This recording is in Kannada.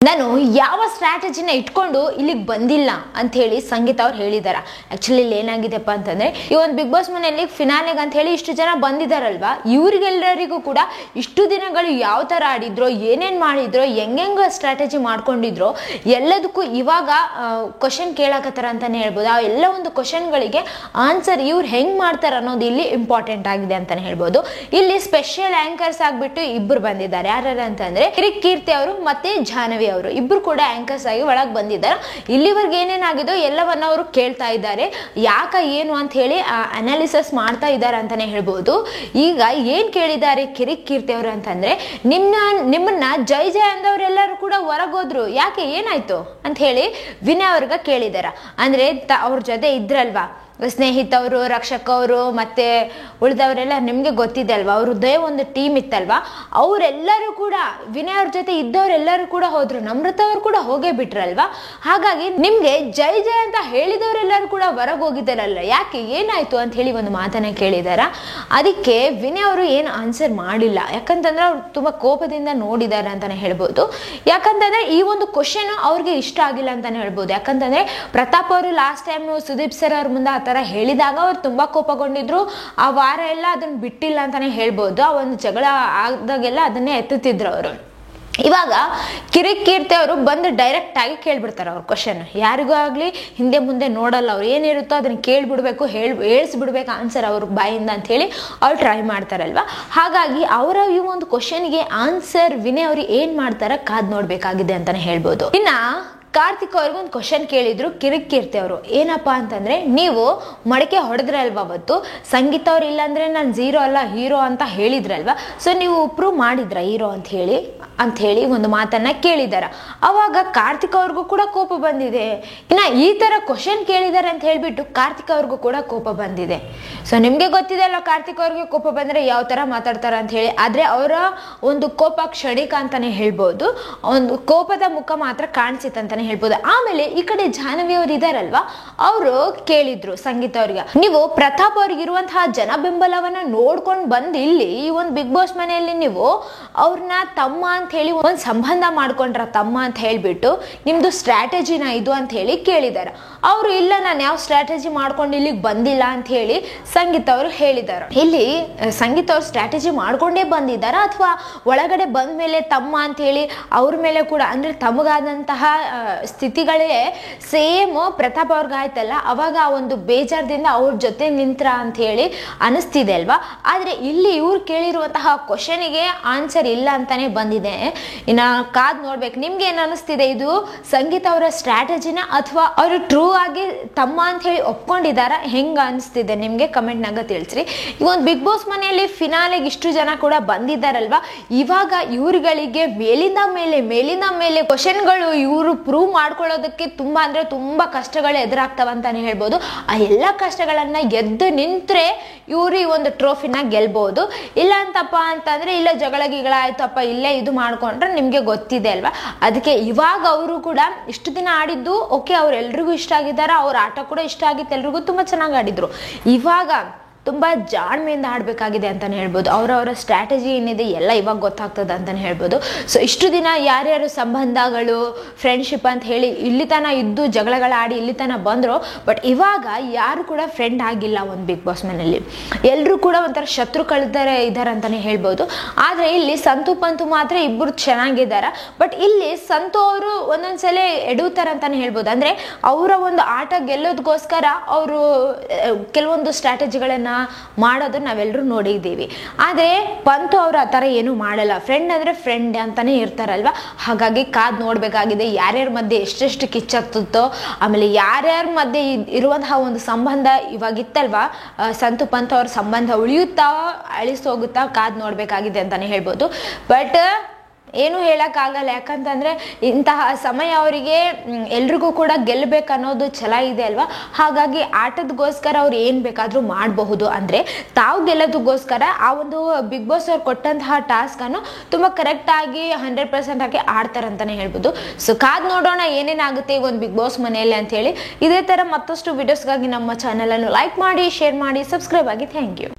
ನಾನು ಯಾವ ಸ್ಟ್ರಾಟಜಿನ ಇಟ್ಕೊಂಡು ಇಲ್ಲಿಗೆ ಬಂದಿಲ್ಲ ಅಂತ ಹೇಳಿ ಸಂಗೀತ ಅವ್ರು ಹೇಳಿದಾರ. ಆಕ್ಚುಲಿ ಇಲ್ಲಿ ಏನಾಗಿದೆಪ್ಪ ಅಂತಂದ್ರೆ ಈ ಒಂದು ಬಿಗ್ ಬಾಸ್ ಮನೆಯಲ್ಲಿ ಫಿನಾಲೆಗೆ ಅಂತ ಹೇಳಿ ಇಷ್ಟು ಜನ ಬಂದಿದಾರಲ್ವಾ, ಇವ್ರಿಗೆಲ್ಲರಿಗೂ ಕೂಡ ಇಷ್ಟು ದಿನಗಳು ಯಾವ ತರ ಆಡಿದ್ರೋ, ಏನೇನ್ ಮಾಡಿದ್ರೋ, ಹೆಂಗ ಸ್ಟ್ರಾಟಜಿ ಮಾಡ್ಕೊಂಡಿದ್ರೋ ಎಲ್ಲದಕ್ಕೂ ಇವಾಗ ಕ್ವಶನ್ ಕೇಳಕತ್ತಾರ ಅಂತಾನೆ ಹೇಳ್ಬೋದು. ಆ ಎಲ್ಲ ಒಂದು ಕ್ವಶನ್ಗಳಿಗೆ ಆನ್ಸರ್ ಇವ್ರು ಹೆಂಗ್ ಮಾಡ್ತಾರ ಅನ್ನೋದು ಇಲ್ಲಿ ಇಂಪಾರ್ಟೆಂಟ್ ಆಗಿದೆ ಅಂತಾನೆ ಹೇಳ್ಬೋದು. ಇಲ್ಲಿ ಸ್ಪೆಷಲ್ ಆಂಕರ್ಸ್ ಆಗ್ಬಿಟ್ಟು ಇಬ್ಬರು ಬಂದಿದ್ದಾರೆ. ಯಾರು ಅಂತಂದ್ರೆ ಕೀರ್ತಿ ಅವರು ಮತ್ತೆ ಜಾಹ್ನವಿ ಅವರು ಇಬ್ರು ಕೂಡ ಆಂಕರ್ಸ್ ಆಗಿ ಒಳಗೆ ಬಂದಿದ್ದಾರೆ. ಇಲ್ಲಿವರೆಗೆ ಏನೇನಾಗಿದೋ ಎಲ್ಲವನ್ನ ಅವರು ಕೇಳ್ತಾ ಇದ್ದಾರೆ, ಯಾಕ ಏನು ಅಂತ ಹೇಳಿ ಅನಾಲಿಸಿಸ್ ಮಾಡ್ತಾ ಇದ್ದಾರೆ ಅಂತಾನೆ ಹೇಳ್ಬೋದು. ಈಗ ಏನ್ ಕೇಳಿದ್ದಾರೆ ಕೀರ್ತಿ ಅವರು ಅಂತಂದ್ರೆ, ನಿಮ್ಮನ್ನ ಜೈ ಅಂದವರೆಲ್ಲರೂ ಕೂಡ ಹೊರಗೋದ್ರು, ಯಾಕೆ ಏನಾಯ್ತು ಅಂತ ಹೇಳಿ ವಿನಯ್ ಅವ್ರಿಗೆ ಕೇಳಿದಾರ. ಅಂದ್ರೆ ಅವ್ರ ಜೊತೆ ಇದ್ರಲ್ವಾ ಸ್ನೇಹಿತವರು, ರಕ್ಷಕ ಅವರು ಮತ್ತೆ ಉಳಿದವರೆಲ್ಲ ನಿಮ್ಗೆ ಗೊತ್ತಿದೆ ಅಲ್ವಾ, ಅವ್ರದ್ದೇ ಒಂದು ಟೀಮ್ ಇತ್ತಲ್ವಾ, ಅವರೆಲ್ಲರೂ ಕೂಡ ವಿನಯ್ ಅವ್ರ ಜೊತೆ ಇದ್ದವರೆಲ್ಲರೂ ಕೂಡ ಹೋದ್ರು, ನಮ್ರತ ಅವ್ರು ಕೂಡ ಹೋಗೇ ಬಿಟ್ರಲ್ವಾ. ಹಾಗಾಗಿ ನಿಮ್ಗೆ ಜೈ ಅಂತ ಹೇಳಿದವರೆಲ್ಲರೂ ಕೂಡ ಹೊರಗೆ ಹೋಗಿದ್ದಾರಲ್ಲ, ಯಾಕೆ ಏನಾಯ್ತು ಅಂತ ಹೇಳಿ ಒಂದು ಮಾತನ್ನ ಕೇಳಿದಾರ. ಅದಕ್ಕೆ ವಿನಯ್ ಅವರು ಏನು ಆನ್ಸರ್ ಮಾಡಿಲ್ಲ, ಯಾಕಂತಂದ್ರೆ ಅವ್ರು ತುಂಬಾ ಕೋಪದಿಂದ ನೋಡಿದ್ದಾರೆ ಅಂತಾನೆ ಹೇಳ್ಬೋದು. ಯಾಕಂತಂದ್ರೆ ಈ ಒಂದು ಕ್ವಶನ್ ಅವ್ರಿಗೆ ಇಷ್ಟ ಆಗಿಲ್ಲ ಅಂತಾನೆ ಹೇಳ್ಬೋದು. ಯಾಕಂತಂದ್ರೆ ಪ್ರತಾಪ್ ಅವರು ಲಾಸ್ಟ್ ಟೈಮ್ ಸುದೀಪ್ ಸರ್ ಅವ್ರ ಮುಂದೆ ಹೇಳಿದಾಗ ಅವ್ರು ತುಂಬಾ ಕೋಪಗೊಂಡಿದ್ರು. ಆ ವಾರ ಎಲ್ಲ ಅದನ್ನ ಬಿಟ್ಟಿಲ್ಲ ಅಂತಾನೆ ಹೇಳ್ಬೋದು. ಆ ಒಂದು ಜಗಳ ಆದಾಗೆಲ್ಲ ಅದನ್ನೇ ಎತ್ತುತ್ತಿದ್ರು ಅವರು. ಇವಾಗ ಕೀರ್ತಿ ಅವರು ಬಂದು ಡೈರೆಕ್ಟ್ ಆಗಿ ಕೇಳ್ಬಿಡ್ತಾರೆ ಅವ್ರ ಕ್ವಶನ್. ಯಾರಿಗೂ ಆಗ್ಲಿ ಹಿಂದೆ ಮುಂದೆ ನೋಡಲ್ಲ, ಅವ್ರು ಏನಿರುತ್ತೋ ಅದನ್ನ ಕೇಳ್ಬಿಡ್ಬೇಕು, ಹೇಳ್ಸ್ಬಿಡ್ಬೇಕು ಆನ್ಸರ್ ಅವ್ರ ಬಾಯಿಂದ ಅಂತ ಹೇಳಿ ಅವ್ರು ಟ್ರೈ ಮಾಡ್ತಾರಲ್ವಾ. ಹಾಗಾಗಿ ಅವರ ಈ ಒಂದು ಕ್ವಶನ್ಗೆ ಆನ್ಸರ್ ವಿನಯ್ ಅವ್ರು ಏನ್ ಮಾಡ್ತಾರ ಕಾದ್ ನೋಡ್ಬೇಕಾಗಿದೆ ಅಂತಾನೆ ಹೇಳ್ಬೋದು. ಇನ್ನ ಕಾರ್ತಿಕ್ ಅವ್ರಿಗೆ ಒಂದು ಕ್ವಶನ್ ಕೇಳಿದ್ರು ಕೀರ್ತಿ ಅವರು. ಏನಪ್ಪಾ ಅಂತಂದ್ರೆ, ನೀವು ಮಡಕೆ ಹೊಡೆದ್ರಲ್ವಾ ಅವತ್ತು, ಸಂಗೀತ ಅವ್ರು ಇಲ್ಲಾಂದ್ರೆ ನಾನು ಝೀರೋ ಅಲ್ಲ ಹೀರೋ ಅಂತ ಹೇಳಿದ್ರಲ್ವಾ, ಸೊ ನೀವು ಪ್ರೂವ್ ಮಾಡಿದ್ರ ಹೀರೋ ಅಂತ ಹೇಳಿ ಒಂದು ಮಾತನ್ನ ಕೇಳಿದಾರ. ಅವಾಗ ಕಾರ್ತಿಕ್ ಅವ್ರಿಗೂ ಕೂಡ ಕೋಪ ಬಂದಿದೆ. ಇನ್ನ ಈ ತರ ಕ್ವಶನ್ ಕೇಳಿದಾರೆ ಅಂತ ಹೇಳ್ಬಿಟ್ಟು ಕಾರ್ತಿಕ್ ಅವ್ರಿಗೂ ಕೂಡ ಕೋಪ ಬಂದಿದೆ. ಸೊ ನಿಮ್ಗೆ ಗೊತ್ತಿದೆ ಅಲ್ಲ ಕಾರ್ತಿಕ್ ಅವ್ರಿಗೆ ಕೋಪ ಬಂದ್ರೆ ಯಾವ ತರ ಮಾತಾಡ್ತಾರ ಅಂತ ಹೇಳಿ. ಆದ್ರೆ ಅವರ ಒಂದು ಕೋಪ ಕ್ಷಣಿಕ ಅಂತಾನೆ ಹೇಳ್ಬೋದು, ಒಂದು ಕೋಪದ ಮುಖ ಮಾತ್ರ ಕಾಣಿಸಿತ್ತಂತಾನೆ ಹೇಳ್ಬೋದು. ಆಮೇಲೆ ಈ ಕಡೆ ಜಾಹ್ನವಿ ಅವ್ರು ಇದಾರಲ್ವಾ, ಅವರು ಕೇಳಿದ್ರು ಸಂಗೀತ ಅವ್ರಿಗೆ, ನೀವು ಪ್ರತಾಪ್ ಅವ್ರಿಗೆ ಇರುವಂತಹ ಜನ ಬೆಂಬಲವನ್ನ ನೋಡ್ಕೊಂಡು ಬಂದು ಇಲ್ಲಿ ಈ ಒಂದು ಬಿಗ್ ಬಾಸ್ ಮನೆಯಲ್ಲಿ ನೀವು ಅವ್ರನ್ನ ತಮ್ಮ ಅಂತ ಹೇಳಿ ಒಂದು ಸಂಬಂಧ ಮಾಡ್ಕೊಂಡ್ರ ತಮ್ಮ ಅಂತ ಹೇಳ್ಬಿಟ್ಟು ನಿಮ್ದು ಸ್ಟ್ರಾಟಜಿನ ಇದು ಅಂತ ಹೇಳಿ ಕೇಳಿದಾರ. ಅವರು ಇಲ್ಲ, ನಾನು ಯಾವ ಸ್ಟ್ರಾಟಜಿ ಮಾಡ್ಕೊಂಡು ಇಲ್ಲಿಗೆ ಬಂದಿಲ್ಲ ಅಂತ ಹೇಳಿ ಸಂಗೀತ ಅವರು ಹೇಳಿದಾರ. ಇಲ್ಲಿ ಸಂಗೀತ ಅವ್ರು ಸ್ಟ್ರಾಟಜಿ ಮಾಡ್ಕೊಂಡೇ ಬಂದಿದಾರ ಅಥವಾ ಒಳಗಡೆ ಬಂದ ಮೇಲೆ ತಮ್ಮ ಅಂತ ಹೇಳಿ ಅವ್ರ ಮೇಲೆ ಕೂಡ ಅಂದ್ರೆ ತಮಗಾದಂತಹ ಸ್ಥಿತಿಗಳೇ ಸೇಮ್ ಪ್ರತಾಪ್ ಅವ್ರಿಗೆ ಆಯ್ತಲ್ಲ, ಅವಾಗ ಆ ಒಂದು ಬೇಜಾರದಿಂದ ಅವ್ರ ಜೊತೆ ನಿಂತ್ರ ಅಂತ ಹೇಳಿ ಅನಿಸ್ತಿದೆ ಅಲ್ವಾ. ಆದ್ರೆ ಇಲ್ಲಿ ಇವ್ರು ಕೇಳಿರುವಂತಹ ಕ್ವಶನ್ಗೆ ಆನ್ಸರ್ ಇಲ್ಲ ಅಂತಾನೆ ಬಂದಿದೆ. ಇನ್ನ ಕಾದ್ ನೋಡ್ಬೇಕು, ನಿಮ್ಗೆ ಏನ್ ಅನಿಸ್ತಿದೆ, ಇದು ಸಂಗೀತ ಅವರ ಸ್ಟ್ರಾಟಜಿನ ಅಥವಾ ಅವರು ಟ್ರೂ ಆಗಿ ತಮ್ಮ ಅಂತ ಹೇಳಿ ಒಪ್ಕೊಂಡಿದಾರ, ಹೆಂಗ ಅನಿಸ್ತಿದೆ ನಿಮ್ಗೆ ಕಮೆಂಟ್ ನಾಗ ತಿಳಿಸ್ರಿ. ಈ ಒಂದು ಬಿಗ್ ಬಾಸ್ ಮನೆಯಲ್ಲಿ ಫಿನಾಲೆಗೆ ಇಷ್ಟು ಜನ ಕೂಡ ಬಂದಿದ್ದಾರಲ್ವಾ, ಇವಾಗ ಇವ್ರುಗಳಿಗೆ ಮೇಲಿಂದ ಮೇಲೆ ಕ್ವಶನ್ಗಳು ಇವರು ಪ್ರೂವ್ ಮಾಡ್ಕೊಳ್ಳೋದಕ್ಕೆ ತುಂಬಾ ಅಂದ್ರೆ ತುಂಬಾ ಕಷ್ಟಗಳು ಎದುರಾಗ್ತಾವ ಅಂತಾನೆ ಹೇಳ್ಬೋದು. ಆ ಎಲ್ಲ ಕಷ್ಟಗಳನ್ನ ಎದ್ದು ನಿಂತ್ರೆ ಇವ್ರು ಈ ಒಂದು ಟ್ರೋಫಿನ ಗೆಲ್ಬಹುದು. ಇಲ್ಲ ಅಂತಪ್ಪ ಅಂತಂದ್ರೆ ಇಲ್ಲ ಜಗಳ ಆಯ್ತಪ್ಪ ಇಲ್ಲೇ ಇದು ಮಾಡ್ಕೊಂಡ್ರೆ ನಿಮ್ಗೆ ಗೊತ್ತಿದೆ ಅಲ್ವಾ. ಅದಕ್ಕೆ ಇವಾಗ ಅವರು ಕೂಡ ಇಷ್ಟು ದಿನ ಆಡಿದ್ದು ಓಕೆ, ಅವ್ರೆಲ್ರಿಗೂ ಇಷ್ಟ ಆಗಿದ್ದಾರೆ, ಅವ್ರ ಆಟ ಕೂಡ ಇಷ್ಟ ಆಗಿತ್ತು, ಎಲ್ರಿಗೂ ತುಂಬಾ ಚೆನ್ನಾಗಿ ಆಡಿದ್ರು. ಇವಾಗ ತುಂಬಾ ಜಾಣ್ಮೆಯಿಂದ ಆಡ್ಬೇಕಾಗಿದೆ ಅಂತಾನೆ ಹೇಳ್ಬೋದು. ಅವರವರ ಸ್ಟ್ರಾಟಜಿ ಏನಿದೆ ಎಲ್ಲ ಇವಾಗ ಗೊತ್ತಾಗ್ತದೆ ಅಂತಾನೆ ಹೇಳ್ಬೋದು. ಸೊ ಇಷ್ಟು ದಿನ ಯಾರ್ಯಾರು ಸಂಬಂಧಗಳು ಫ್ರೆಂಡ್ಶಿಪ್ ಅಂತ ಹೇಳಿ ಇಲ್ಲಿ ತನ ಇದ್ದು ಜಗಳಗಳಾಡಿ ಇಲ್ಲಿ ತನ ಬಂದ್ರು, ಬಟ್ ಇವಾಗ ಯಾರು ಕೂಡ ಫ್ರೆಂಡ್ ಆಗಿಲ್ಲ ಒಂದು ಬಿಗ್ ಬಾಸ್ ಮನೆಯಲ್ಲಿ. ಎಲ್ಲರೂ ಕೂಡ ಒಂಥರ ಶತ್ರುಗಳಿದ್ದಾರೆ ಅಂತಾನೆ ಹೇಳ್ಬೋದು. ಆದ್ರೆ ಇಲ್ಲಿ ಸಂತು ಪಂತು ಮಾತ್ರ ಇಬ್ಬರು ಚೆನ್ನಾಗಿದ್ದಾರ. ಬಟ್ ಇಲ್ಲಿ ಸಂತು ಅವರು ಒಂದೊಂದ್ಸಲ ಎಡುತ್ತಾರ ಅಂತಾನೆ ಹೇಳ್ಬೋದು. ಅಂದ್ರೆ ಅವರ ಒಂದು ಆಟ ಗೆಲ್ಲೋದಕ್ಕೋಸ್ಕರ ಅವರು ಕೆಲವೊಂದು ಸ್ಟ್ರಾಟಜಿಗಳನ್ನ ಮಾಡೋದು ನಾವೆಲ್ಲರೂ ನೋಡಿದ್ದೀವಿ. ಆದ್ರೆ ಪಂತು ಅವ್ರು ಆ ತರ ಏನು ಮಾಡಲ್ಲ, ಫ್ರೆಂಡ್ ಅಂದ್ರೆ ಫ್ರೆಂಡ್ ಅಂತಾನೆ ಇರ್ತಾರಲ್ವಾ. ಹಾಗಾಗಿ ಕಾದ್ ನೋಡ್ಬೇಕಾಗಿದೆ ಯಾರ್ಯಾರ ಮಧ್ಯೆ ಎಷ್ಟೆಷ್ಟು ಕಿಚ್ಚಾಗ್ತೋ, ಆಮೇಲೆ ಯಾರ್ಯಾರ ಮಧ್ಯೆ ಇರುವಂತಹ ಒಂದು ಸಂಬಂಧ ಇವಾಗಿತ್ತಲ್ವಾ, ಸಂತು ಪಂತು ಅವ್ರ ಸಂಬಂಧ ಉಳಿಯುತ್ತಾ ಅಳಿಸೋಗುತ್ತಾ ಕಾದ್ ನೋಡ್ಬೇಕಾಗಿದೆ ಅಂತಾನೆ ಹೇಳ್ಬೋದು. ಬಟ್ ಏನು ಹೇಳಕ್ಕಾಗಲ್ಲ, ಯಾಕಂತಂದ್ರೆ ಇಂತಹ ಸಮಯ ಅವರಿಗೆ ಎಲ್ರಿಗೂ ಕೂಡ ಗೆಲ್ಲಬೇಕನ್ನೋದು ಛಲ ಇದೆ ಅಲ್ವಾ. ಹಾಗಾಗಿ ಆಟದಗೋಸ್ಕರ ಅವ್ರು ಏನ್ ಬೇಕಾದ್ರೂ ಮಾಡಬಹುದು. ಅಂದ್ರೆ ತಾವು ಗೆಲ್ಲೋದಕ್ಕೋಸ್ಕರ ಆ ಒಂದು ಬಿಗ್ ಬಾಸ್ ಅವ್ರು ಕೊಟ್ಟಂತಹ ಟಾಸ್ಕ್ ಅನ್ನು ತುಂಬಾ ಕರೆಕ್ಟ್ ಆಗಿ 100% ಆಗಿ ಆಡ್ತಾರಂತಾನೆ ಹೇಳ್ಬೋದು. ಸೊ ಕಾದ್ ನೋಡೋಣ ಏನೇನಾಗುತ್ತೆ ಈ ಒಂದು ಬಿಗ್ ಬಾಸ್ ಮನೆಯಲ್ಲಿ ಅಂತ ಹೇಳಿ. ಇದೇ ತರ ಮತ್ತಷ್ಟು ವಿಡಿಯೋಸ್ಗಾಗಿ ನಮ್ಮ ಚಾನೆಲ್ ಅನ್ನು ಲೈಕ್ ಮಾಡಿ, ಶೇರ್ ಮಾಡಿ, ಸಬ್ಸ್ಕ್ರೈಬ್ ಆಗಿ. Thank you.